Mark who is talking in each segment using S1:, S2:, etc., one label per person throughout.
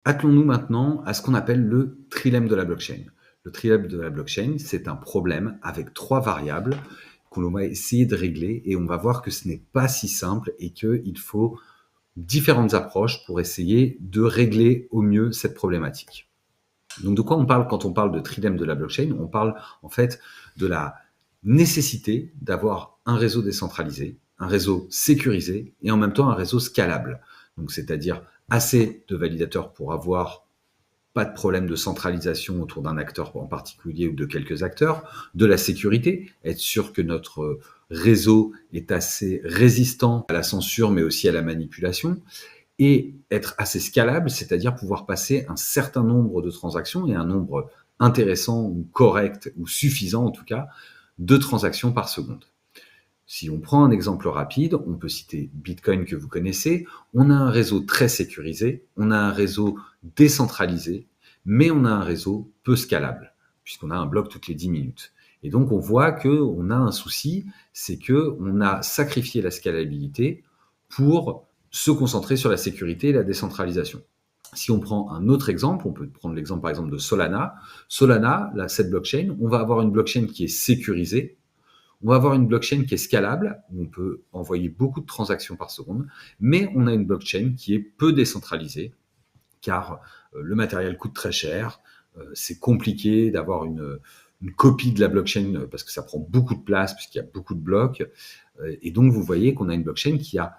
S1: Attelons-nous maintenant à ce qu'on appelle le trilemme de la blockchain. Le trilemme de la blockchain, c'est un problème avec 3 variables que l'on va essayer de régler et on va voir que ce n'est pas si simple et qu'il faut différentes approches pour essayer de régler au mieux cette problématique. Donc de quoi on parle quand on parle de trilemme de la blockchain? On parle en fait de la nécessité d'avoir un réseau décentralisé, un réseau sécurisé et en même temps un réseau scalable. Donc c'est-à-dire assez de validateurs pour avoir pas de problème de centralisation autour d'un acteur en particulier ou de quelques acteurs, de la sécurité, être sûr que notre réseau est assez résistant à la censure mais aussi à la manipulation, et être assez scalable, c'est-à-dire pouvoir passer un certain nombre de transactions et un nombre intéressant ou correct ou suffisant en tout cas de transactions par seconde. Si on prend un exemple rapide, on peut citer Bitcoin que vous connaissez. On a un réseau très sécurisé, on a un réseau décentralisé, mais on a un réseau peu scalable, puisqu'on a un bloc toutes les 10 minutes. Et donc on voit qu'on a un souci, c'est qu'on a sacrifié la scalabilité pour se concentrer sur la sécurité et la décentralisation. Si on prend un autre exemple, on peut prendre l'exemple par exemple de Solana. Solana, cette blockchain, on va avoir une blockchain qui est sécurisée, on va avoir une blockchain qui est scalable, où on peut envoyer beaucoup de transactions par seconde, mais on a une blockchain qui est peu décentralisée, car le matériel coûte très cher, c'est compliqué d'avoir une copie de la blockchain parce que ça prend beaucoup de place, puisqu'il y a beaucoup de blocs. Et donc, vous voyez qu'on a une blockchain qui a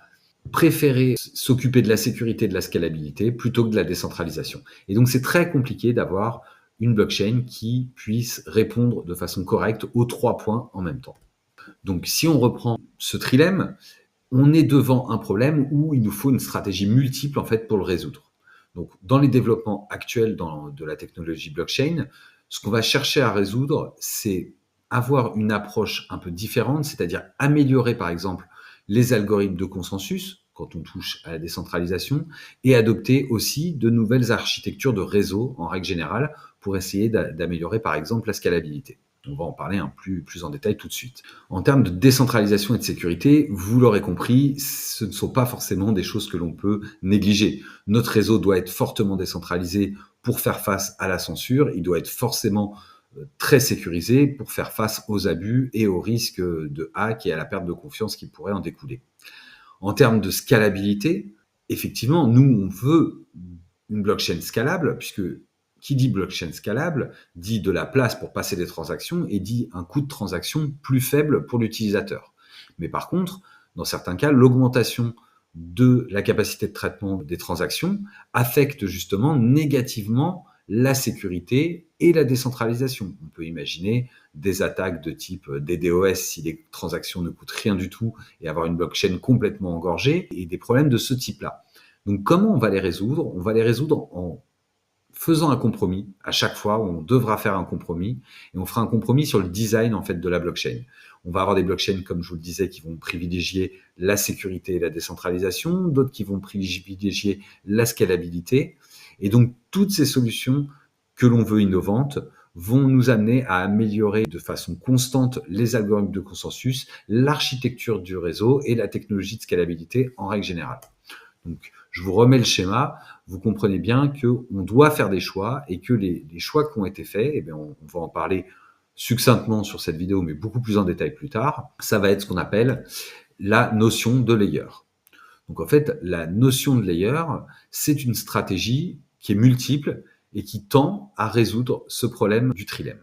S1: préféré s'occuper de la sécurité et de la scalabilité plutôt que de la décentralisation. Et donc, c'est très compliqué d'avoir une blockchain qui puisse répondre de façon correcte aux 3 points en même temps. Donc, si on reprend ce trilemme, on est devant un problème où il nous faut une stratégie multiple en fait pour le résoudre. Donc, dans les développements actuels de la technologie blockchain, ce qu'on va chercher à résoudre, c'est avoir une approche un peu différente, c'est-à-dire améliorer par exemple les algorithmes de consensus quand on touche à la décentralisation et adopter aussi de nouvelles architectures de réseau en règle générale pour essayer d'améliorer par exemple la scalabilité. On va en parler plus en détail tout de suite. En termes de décentralisation et de sécurité, vous l'aurez compris, ce ne sont pas forcément des choses que l'on peut négliger. Notre réseau doit être fortement décentralisé pour faire face à la censure. Il doit être forcément très sécurisé pour faire face aux abus et aux risques de hack et à la perte de confiance qui pourrait en découler. En termes de scalabilité, effectivement, nous, on veut une blockchain scalable, puisque qui dit blockchain scalable dit de la place pour passer des transactions et dit un coût de transaction plus faible pour l'utilisateur. Mais par contre, dans certains cas, l'augmentation de la capacité de traitement des transactions affecte justement négativement la sécurité et la décentralisation. On peut imaginer des attaques de type DDoS si les transactions ne coûtent rien du tout et avoir une blockchain complètement engorgée et des problèmes de ce type-là. Donc comment on va les résoudre? On va les résoudre en faisant un compromis. À chaque fois, on devra faire un compromis et on fera un compromis sur le design en fait de la blockchain. On va avoir des blockchains, comme je vous le disais, qui vont privilégier la sécurité et la décentralisation, d'autres qui vont privilégier la scalabilité. Et donc, toutes ces solutions que l'on veut innovantes vont nous amener à améliorer de façon constante les algorithmes de consensus, l'architecture du réseau et la technologie de scalabilité en règle générale. Donc, je vous remets le schéma. Vous comprenez bien qu'on doit faire des choix et que les choix qui ont été faits, eh bien, on va en parler succinctement sur cette vidéo, mais beaucoup plus en détail plus tard. Ça va être ce qu'on appelle la notion de layer. Donc, en fait, la notion de layer, c'est une stratégie qui est multiple et qui tend à résoudre ce problème du trilemme.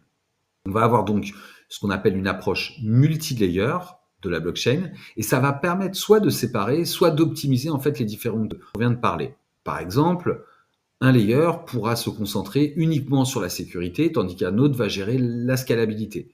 S1: On va avoir donc ce qu'on appelle une approche multi-layer de la blockchain et ça va permettre soit de séparer, soit d'optimiser en fait les différentes on vient de parler. Par exemple, un layer pourra se concentrer uniquement sur la sécurité tandis qu'un autre va gérer la scalabilité.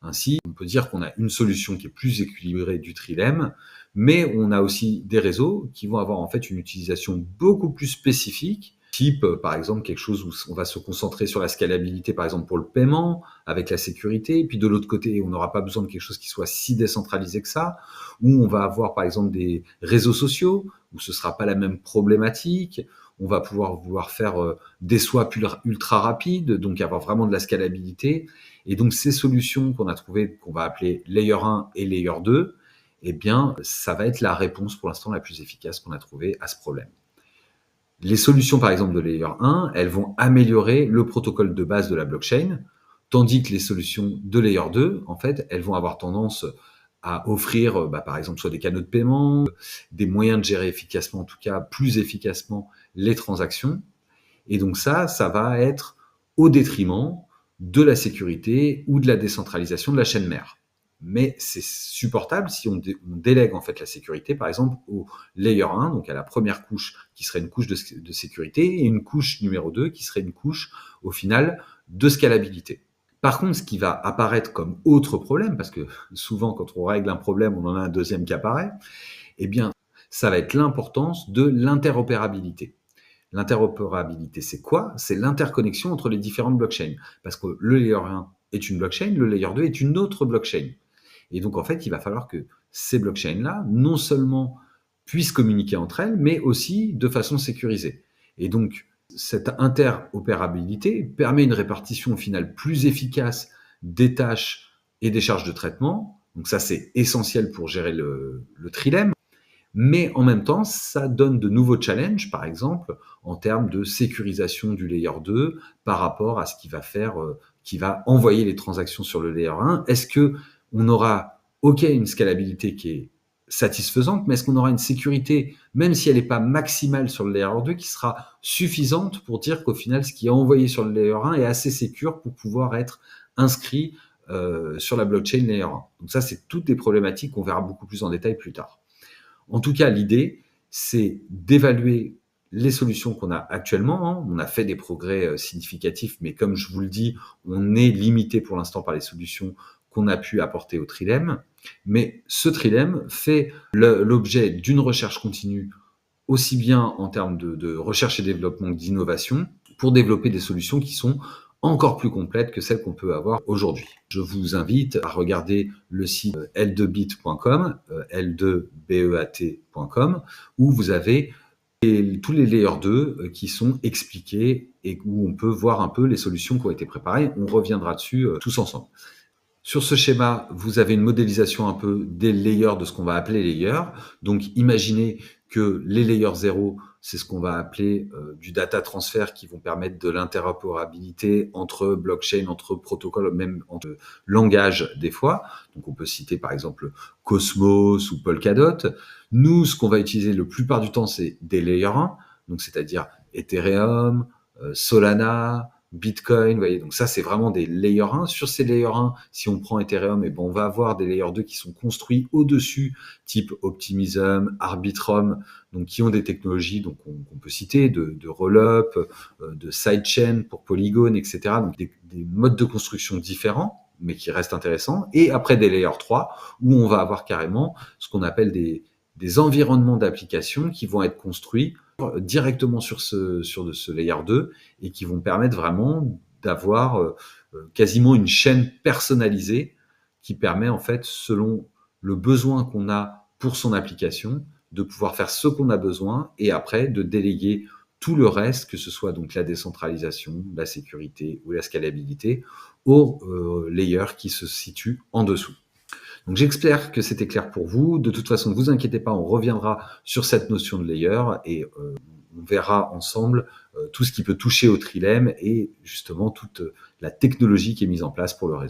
S1: Ainsi, on peut dire qu'on a une solution qui est plus équilibrée du trilemme, mais on a aussi des réseaux qui vont avoir en fait une utilisation beaucoup plus spécifique, type par exemple quelque chose où on va se concentrer sur la scalabilité par exemple pour le paiement, avec la sécurité, et puis de l'autre côté, on n'aura pas besoin de quelque chose qui soit si décentralisé que ça, où on va avoir par exemple des réseaux sociaux, où ce sera pas la même problématique, on va pouvoir vouloir faire des swaps ultra rapides, donc avoir vraiment de la scalabilité. Et donc, ces solutions qu'on a trouvées, qu'on va appeler Layer 1 et Layer 2, eh bien, ça va être la réponse pour l'instant la plus efficace qu'on a trouvée à ce problème. Les solutions, par exemple, de layer 1, elles vont améliorer le protocole de base de la blockchain, tandis que les solutions de layer 2, en fait, elles vont avoir tendance à offrir, par exemple, soit des canaux de paiement, des moyens de gérer efficacement, en tout cas plus efficacement, les transactions. Et donc ça va être au détriment de la sécurité ou de la décentralisation de la chaîne mère. Mais c'est supportable si on délègue en fait la sécurité, par exemple, au layer 1, donc à la première couche qui serait une couche de sécurité, et une couche numéro 2 qui serait une couche, au final, de scalabilité. Par contre, ce qui va apparaître comme autre problème, parce que souvent quand on règle un problème, on en a un deuxième qui apparaît, eh bien, ça va être l'importance de l'interopérabilité. L'interopérabilité, c'est quoi? C'est l'interconnexion entre les différentes blockchains. Parce que le layer 1 est une blockchain, le layer 2 est une autre blockchain. Et donc, en fait, il va falloir que ces blockchains-là, non seulement puissent communiquer entre elles, mais aussi de façon sécurisée. Et donc, cette interopérabilité permet une répartition au final plus efficace des tâches et des charges de traitement. Donc ça, c'est essentiel pour gérer le trilemme. Mais en même temps, ça donne de nouveaux challenges, par exemple, en termes de sécurisation du layer 2 par rapport à ce qui va faire, qui va envoyer les transactions sur le layer 1. Est-ce que on aura, OK, une scalabilité qui est satisfaisante, mais est-ce qu'on aura une sécurité, même si elle n'est pas maximale sur le layer 2, qui sera suffisante pour dire qu'au final, ce qui est envoyé sur le layer 1 est assez sécure pour pouvoir être inscrit sur la blockchain layer 1. Donc ça, c'est toutes des problématiques qu'on verra beaucoup plus en détail plus tard. En tout cas, l'idée, c'est d'évaluer les solutions qu'on a actuellement. On a fait des progrès significatifs, mais comme je vous le dis, on est limité pour l'instant par les solutions qu'on a pu apporter au trilemme. Mais ce trilemme fait l'objet d'une recherche continue, aussi bien en termes de recherche et développement que d'innovation, pour développer des solutions qui sont encore plus complètes que celles qu'on peut avoir aujourd'hui. Je vous invite à regarder le site l2bit.com, l2bet.com, où vous avez tous les layers 2 qui sont expliqués et où on peut voir un peu les solutions qui ont été préparées. On reviendra dessus tous ensemble. Sur ce schéma, vous avez une modélisation un peu des layers de ce qu'on va appeler layers. Donc, imaginez que les layers 0, c'est ce qu'on va appeler du data transfert qui vont permettre de l'interopérabilité entre blockchain, entre protocoles, même entre langages des fois. Donc, on peut citer par exemple Cosmos ou Polkadot. Nous, ce qu'on va utiliser le plupart du temps, c'est des layers 1, donc c'est-à-dire Ethereum, Solana, Bitcoin, vous voyez, donc ça c'est vraiment des layers 1. Sur ces layers 1, si on prend Ethereum, et ben on va avoir des layers 2 qui sont construits au-dessus, type Optimism, Arbitrum, donc qui ont des technologies donc qu'on peut citer, de roll-up, de sidechain pour Polygon, etc. Donc des modes de construction différents, mais qui restent intéressants. Et après des layers 3, où on va avoir carrément ce qu'on appelle des environnements d'application qui vont être construits directement sur ce layer 2 et qui vont permettre vraiment d'avoir quasiment une chaîne personnalisée qui permet en fait, selon le besoin qu'on a pour son application, de pouvoir faire ce qu'on a besoin et après de déléguer tout le reste, que ce soit donc la décentralisation, la sécurité ou la scalabilité, aux layers qui se situent en dessous. Donc j'espère que c'était clair pour vous. De toute façon, ne vous inquiétez pas, on reviendra sur cette notion de layer et on verra ensemble tout ce qui peut toucher au trilemme et justement toute la technologie qui est mise en place pour le réseau.